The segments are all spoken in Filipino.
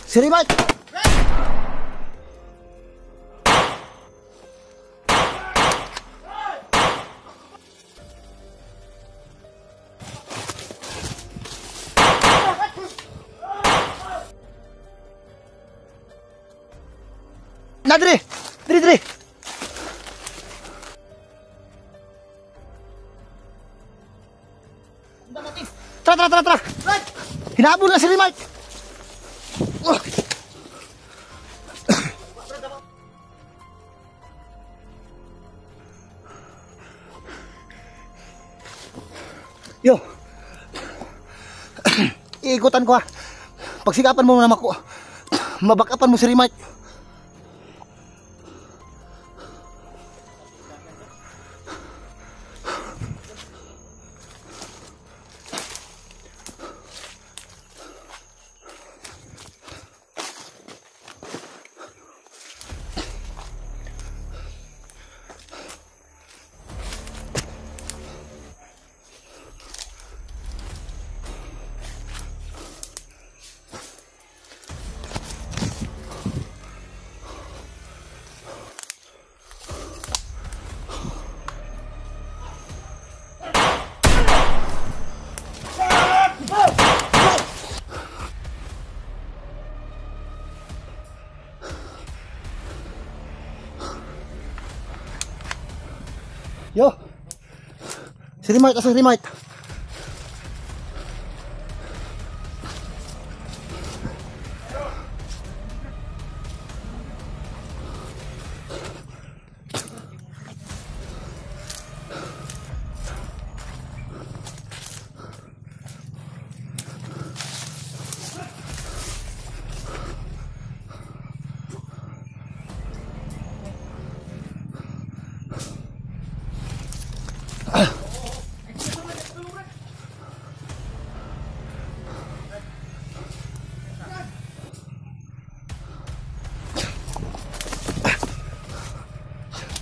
Si Remark! Na, diri! Diri, diri! Tara, tara, tara, tara! Hinabol na si Remark! Yo! Iikutan ko ha. Pagsikapan mo naman ako. Mabakapan mo si Remark. Yo! Si Remark, asa si Remark?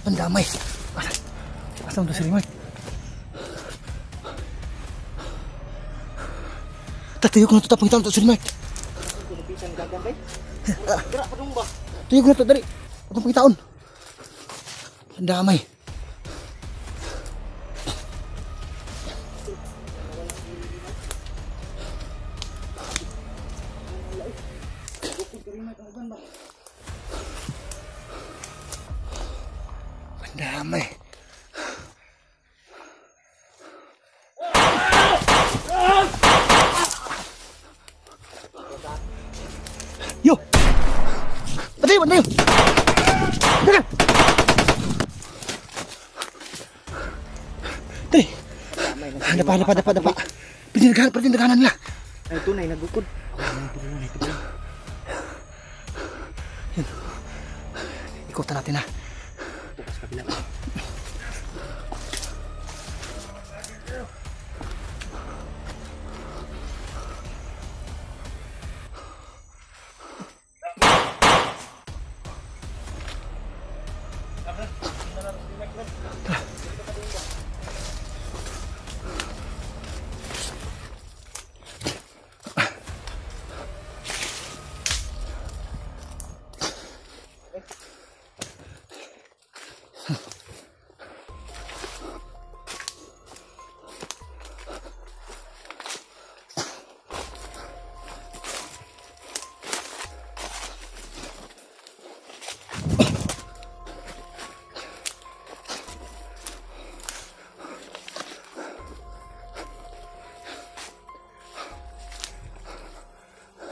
Ang damay. Asa mo si Remark? Tatuyok na ito tapang itaon ito si Remark. Tuyok na ito, dari. Itong pangitaon. Ang damay. Damay. Yo. Patay, patay. Dagan. Tari. Dapa. Pinagdaganan nila. Ay, tunay, nagukod. Ikutan natin ha. Bukas kabila.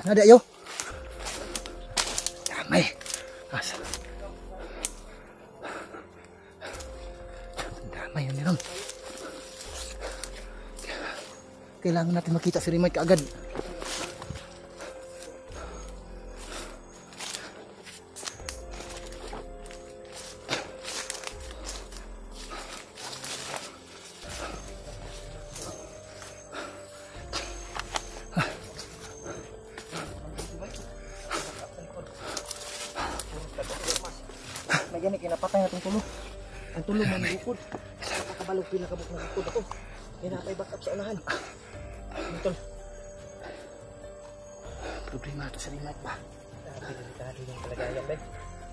Ada yo. Damay. Asa. Damay yun ron. Kailangan natin makita si Remark kaagad. Gani kinapatay na itong tulo. Ang tulo man bukod. Napakabalog pinakabuk na bukod ako. Hinapay back up sa unahan. Ito. Problema ito sa Remark ba? Delikado yung kalagayan, Bay.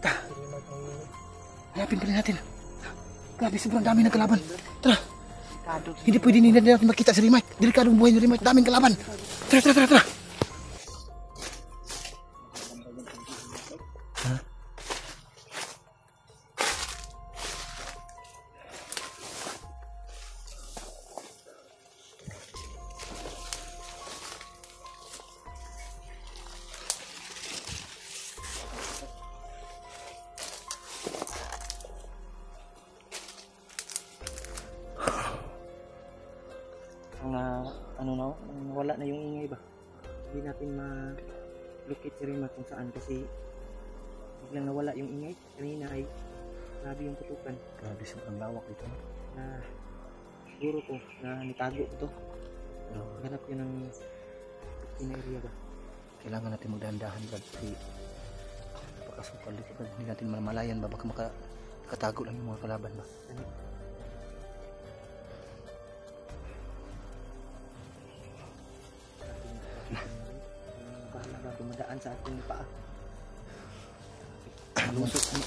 Hindi mag-uwi. Hanapin pa rin natin. Grabe, sobrang dami ng kalaban. Tara, Delikado. hindi pwede hindi natin makita si Remite. Delikadong buhay ni Remite, daming kalaban. Tara, tara, tara, tara. Ha? Wala na yung ingay ba? Hindi natin ma-locate si Rima kung saan kasi biglang nawala yung ingay. Kanina ay grabe yung putukan Grabe, sobrang lawak dito. na siguro to na nitago ko to. Pero Ganap yun ng area ba? kailangan natin magdahan-dahan, Brad. Kasi napakasukal dito, Brad. Hindi natin mamalayan ba? Baka makatago lang yung mga kalaban ba? Ano? Bahala ba dumadaan sa ating paa? Lusot ni.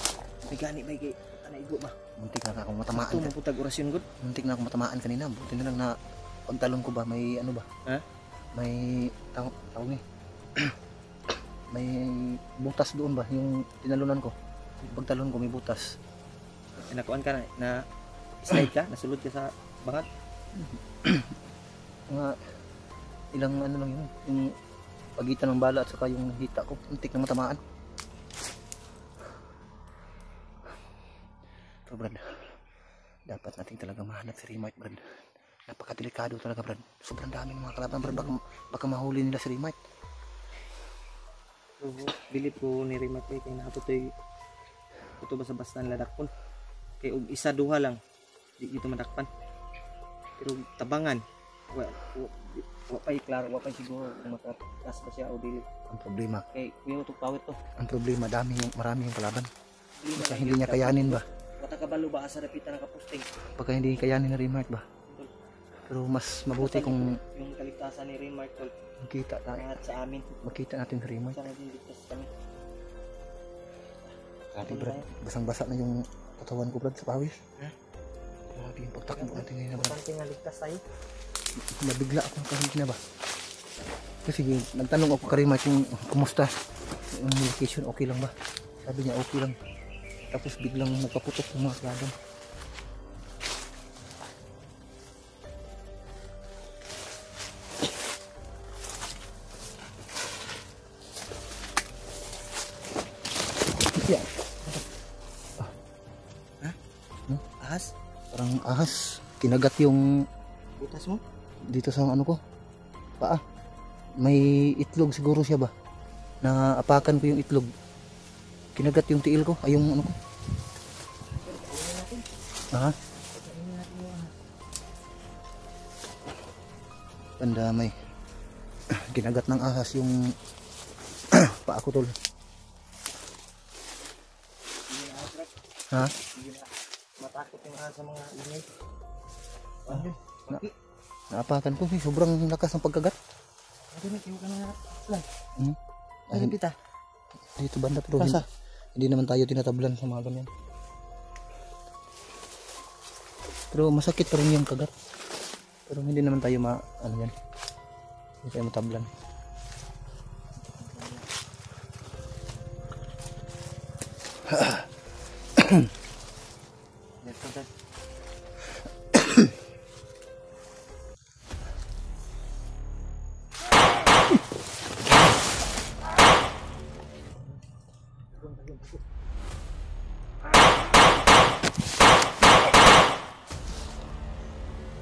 May gani ba kay naigo ba? Muntik na akong matamaan. Ito maputag orasyon gud. Muntik na akong matamaan kanina. Buti na lang na pagtalon ko ba may ano ba? Ha? May tawag ni. May butas doon ba yung tinalunan ko. Pagtalon ko may butas. Nakuan ka na slide ka, nasulod ka sa bangat. Mga ilang ano lang yun. Yung pagitan ng bala at saka yung hita ko. Muntik na matamaan. Pero Brad, dapat natin talaga mahanap si Remite, Brad. Napakadelikado talaga, Brad. Sobrang daming mga kalaban, Brad. Baka mahuli nila si Remite. So, bilip ko ni Rimat kay naputoy ito basta ladakpon. Kay og isa duha lang di dito madakpan. Pero tabangan wa pay klaro, wa pay siguro kung matatas ba siya o dili. Ang problema, Kay kuya ito pawit to. ang problema, marami yung kalaban. Baka hindi niya kayanin ba? Wata kabalo ba asa repita nakaposting. Baka hindi kayanin na Remite ba? Pero mas mabuti kung yung kaligtasan ni Rimat tol makita lahat sa amin. makita natin si Remite. Sana din ligtas kami. Grabe, Brad. Basang-basa na yung katawan ko, Brad, sa pawis. Ha? Grabe yung pagtakbo natin ngayon, Brad. Importante nga ligtas tayo. Nabigla ako kahit na ba. Kasi nagtanong ako kay Remite kung kumusta yung location, okay lang ba? Sabi niya okay lang. Tapos biglang nagpaputok yung mga kalaban. Yeah. Ha? Hmm? Ahas? Parang ahas. Kinagat yung Butas mo? dito sa ano ko. Paa. May itlog siguro siya ba? Naapakan ko yung itlog. Kinagat yung tiil ko. Ay yung ano ko. Ha? Pandamay. Kinagat ng ahas yung paa ko, tol. Ha? Matakot yung ahas sa mga ingay. Na, naapakan ko. Sobrang lakas ng pagkagat. Ano na, kiyo ka na lang. Ay, Ay, pita. dito banda pero hindi naman tayo tinatablan sa mga ganyan. Pero masakit pa rin yung kagat. Pero hindi naman tayo ano yan. Hindi tayo matablan.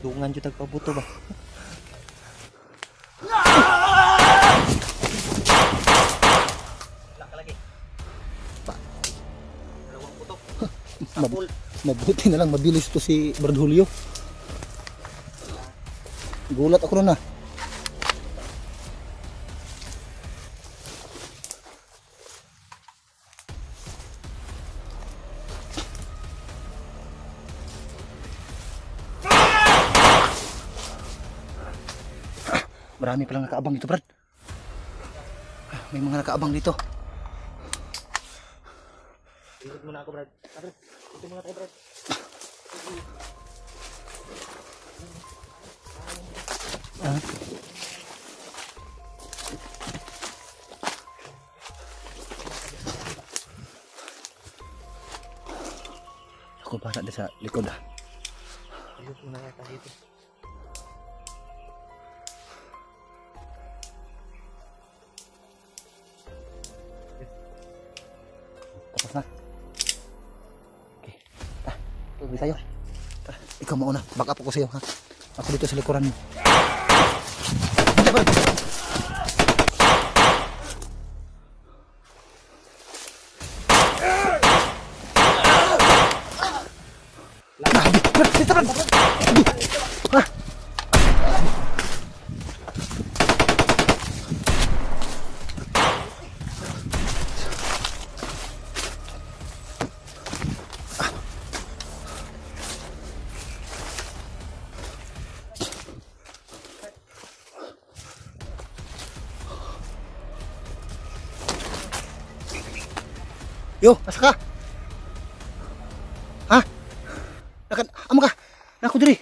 Dungan jud tagpabuto ba? Laki. Pa. Dalawang putok. Mabuti na lang mabilis to si Brad Julio. Gulat ako na. Marami palang nakaabang dito, Brad. May mga nakaabang dito. Ikot muna ako, Brad. Brad, ito muna tayo, Brad. Ah. Ako pa na sa likod ah. Ikot muna tayo dito. Tapos na. Okay. Tuloy tayo. Tara, ikaw mauna. Back up ako sa'yo ha. Ako dito sa likuran mo. Yo, asa ka? Ha? Nakan, amo ka? Naku diri.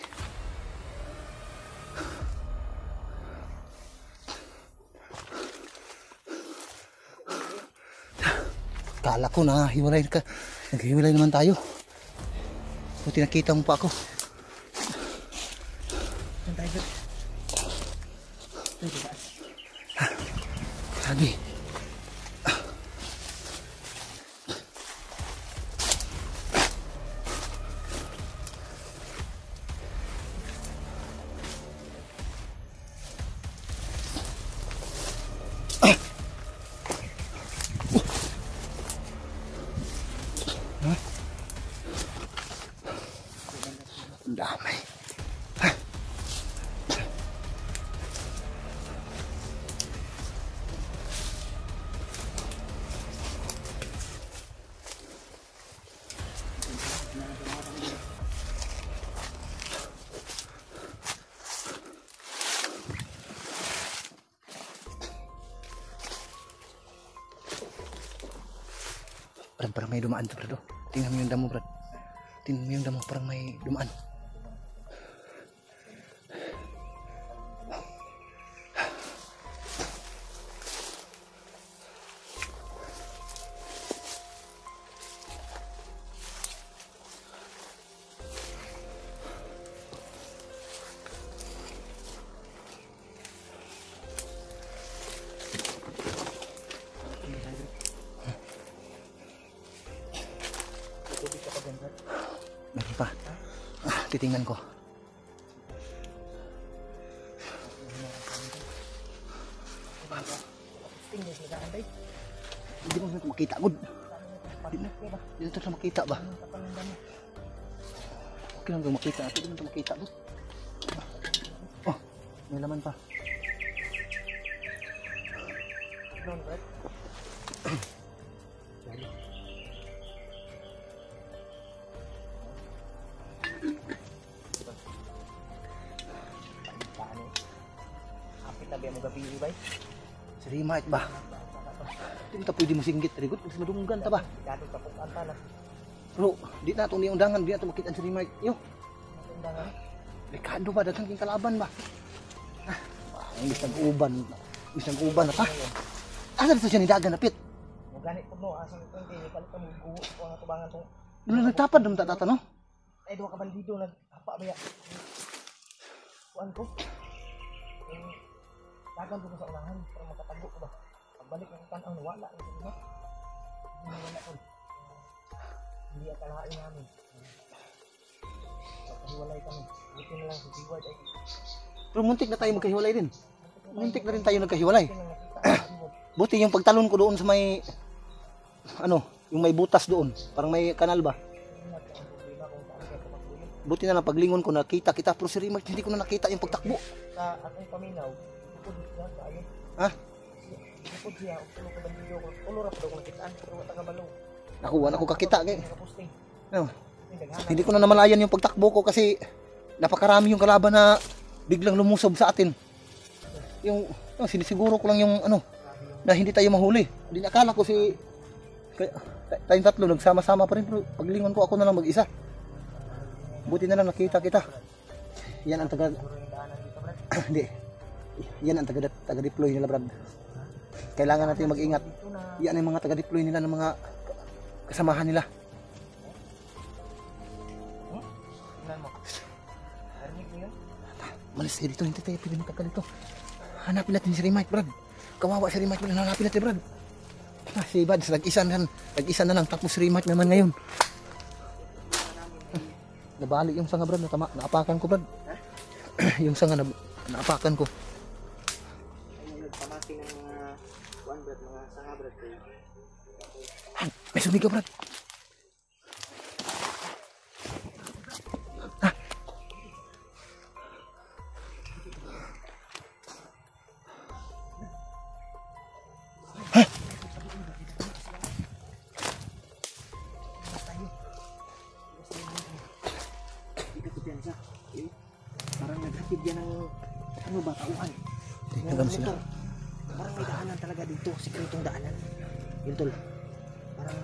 Kala ko na hiwalay ka. Naghiwalay naman tayo. Buti nakita mo pa ako. Saan tayo, Brad? Grabe. Ang dami. Brad, parang may dumaan to, Brad. Oh. Tingnan mo yung damo, Brad. Tingnan mo yung damo, parang may dumaan. Meron pa. Titingnan ko. Hindi mo ito makita, good. Hindi ito makita ba? Okay lang ito makita. Hindi mo ito makita, good. Oh, may laman pa. Tabi mo gabi bay. Serimite ba? Hindi ta pwede mo singgit rigot kasi madunggan ta ba? Dato ta pug anta na. Bro, di na itong undangan, di na ito makita ang serimite. Yo, Undangan. dekado ba? Datang king kalaban ba? Ang bisang uban. Bisang uban na ta. Asa dito siya ni dagan napit? Mo ganit pud no asa ko kay kalit mo guwo ko ang tubangan tong. Nung nagtapad naman tata no? Ay duha ka bandido naghapa ba ya. Kuan ko. Dagan ko sa unahan para makatago ko ba. Pagbalik ng tan-aw wala ang sino. Wala ko. Hindi akalain namin. Paghiwalay kami. Buti na lang si Diwad ay Pero muntik na tayo magkahiwalay din. Muntik na rin tayo nagkahiwalay. Buti yung pagtalon ko doon sa may ano, yung may butas doon, parang may kanal ba. Buti na lang paglingon ko nakita kita, pero si Rimac hindi ko na nakita yung pagtakbo. sa atong paminaw, upod siya sa ayon. Ha? Upod siya, ulo ko bandido ko. Ulo ra pa daw nakitaan, pero wala kabalo. Ako, wala ko kakita kay. Nakaposting. Ano? Hindi ko na namalayan yung pagtakbo ko kasi napakarami yung kalaban na biglang lumusob sa atin. Yung sinisiguro ko lang yung ano, na hindi tayo mahuli. Hindi akala ko si tayong tatlo nagsama-sama pa rin, pero paglingon ko ako na lang mag-isa. Buti na lang nakita kita. Yan ang taga hindi. Yan ang taga-deploy nila, Brad. Kailangan natin mag-ingat. Yan ang mga taga-deploy nila ng mga kasamahan nila. Malis tayo dito, hindi tayo pwede magkakal dito. Hanapin natin si Remite, Brad. Kawawa si Remite, Brad. Hanapin natin, Brad. Si Bads, nag-isa na lang. Tapos si Remite naman ngayon. Nabalik yung sanga, Brad. Naapakan ko, Brad. Yung sanga naapakan ko. Nagpamati ng mga Brad, mga sanga, Brad. May sumigaw, Brad. Parang naghatid yan ng ano ba, tauhan. Tingnan sila. Parang may daanan talaga dito, sikretong daanan. Yun tol, parang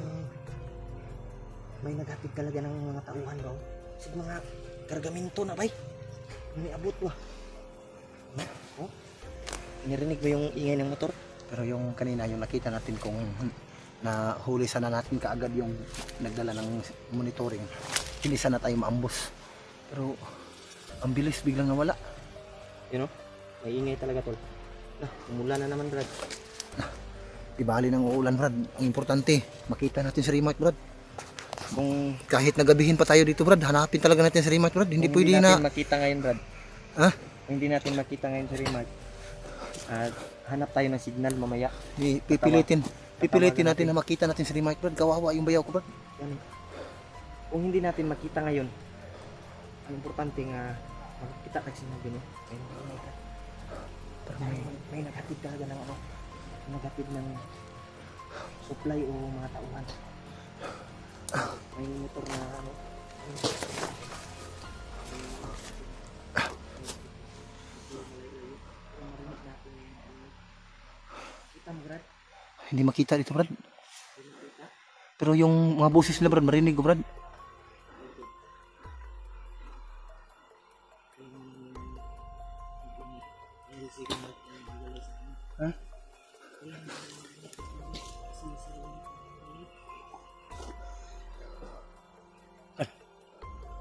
may naghatid talaga ng mga tauhan ba? Sig mga kargamento na bay. May abot ba? Oh? Nirinig mo yung ingay ng motor? Pero yung kanina, yung nakita natin kung nahuli sana natin kaagad yung nagdala ng monitoring. Hindi sana tayo maambos. Pero ang bilis biglang nawala. You know, may ingay talaga tol. Umulan na naman, Brad. Ibali ng uulan, Brad. Ang importante, makita natin si Remite, Brad. Kung kahit nagabihin pa tayo dito, Brad, hanapin talaga natin si Remite, Brad. Hindi pwede na makita ngayon, Brad. Ha? Kung hindi natin makita ngayon si Remite, at hanap tayo ng signal mamaya. Pipilitin natin na makita natin si Remite, Brad. Kawawa yung bayaw ko, Brad. Yan. Kung hindi natin makita ngayon, ang importante nga makita tayo sinabi no. May naghatid talaga ng ano, naghatid ng supply o mga tauhan. May motor na ano. Kita mo, Brad? Hindi makita dito, Brad. Pero yung mga boses nila, Brad, marinig ko, Brad. Ha?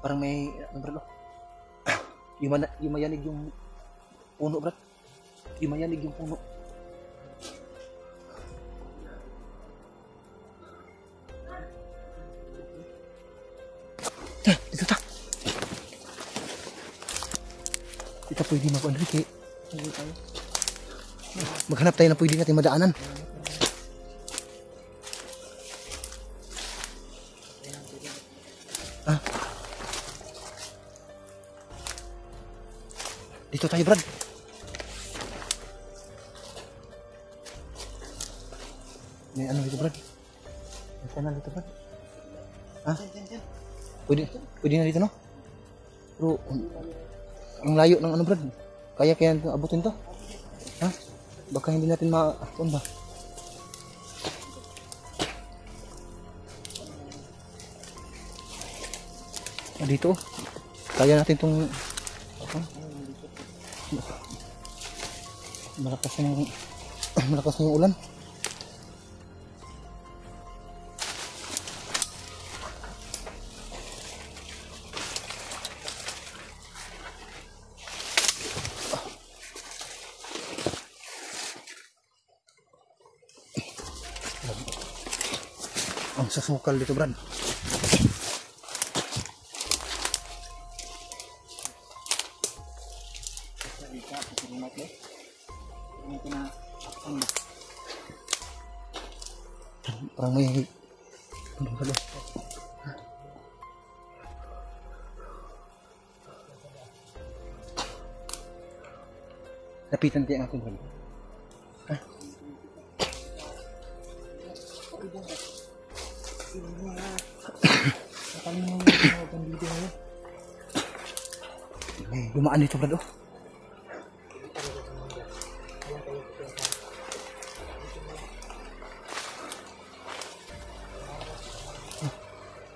Parang may ano, Brad, yung mayanig yung puno, Brad. Yung mayanig yung puno. Dito ta. Dito pwede mag-Enrique. Maghanap tayo na pwede natin madaanan. Ah. Dito tayo, Brad. May ano dito, Brad? May kanal dito, Brad. Ha? Pwede na dito, no? Pero, ang layo ng ano, Brad. Kaya abutin to? Ha? Baka hindi natin ma-akon ba? Dito, kaya natin itong malakas na yung ulan. Ang sasukal dito, Brad. Parang may lapitan tayo natin, Brad. Ha? Dumaan dito, Brad, oh.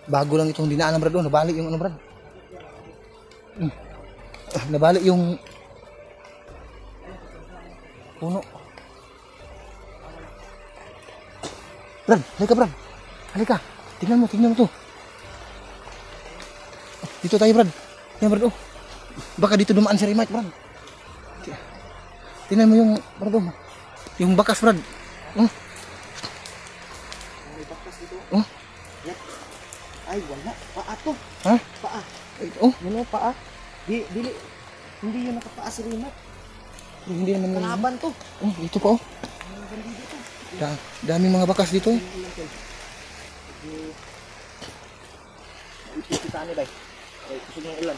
Bago lang itong dinaanan, Brad. Oh, nabalik yung ano, Brad. Nabalik yung puno. Brad, halika, Brad. Halika. Tingnan mo to. Dito tayo, Brad. Yan, Brad. Oh. Baka dito dumaan si Remark, Brad. Tingnan mo yung, Brad. Oh. Yung bakas, Brad. Oh. May bakas dito. Oh. Yan. Ay, wala. Paa to. Ha? Paa. Ay, oh. Yun o, paa. Dili. Hindi yun nakapaa si Rimat. Hindi naman yun. Kalaban to. Oh, dito pa, oh. Ang ganda dito. Daming mga bakas dito. Kita ni bay. Ay, kusog ng ulan.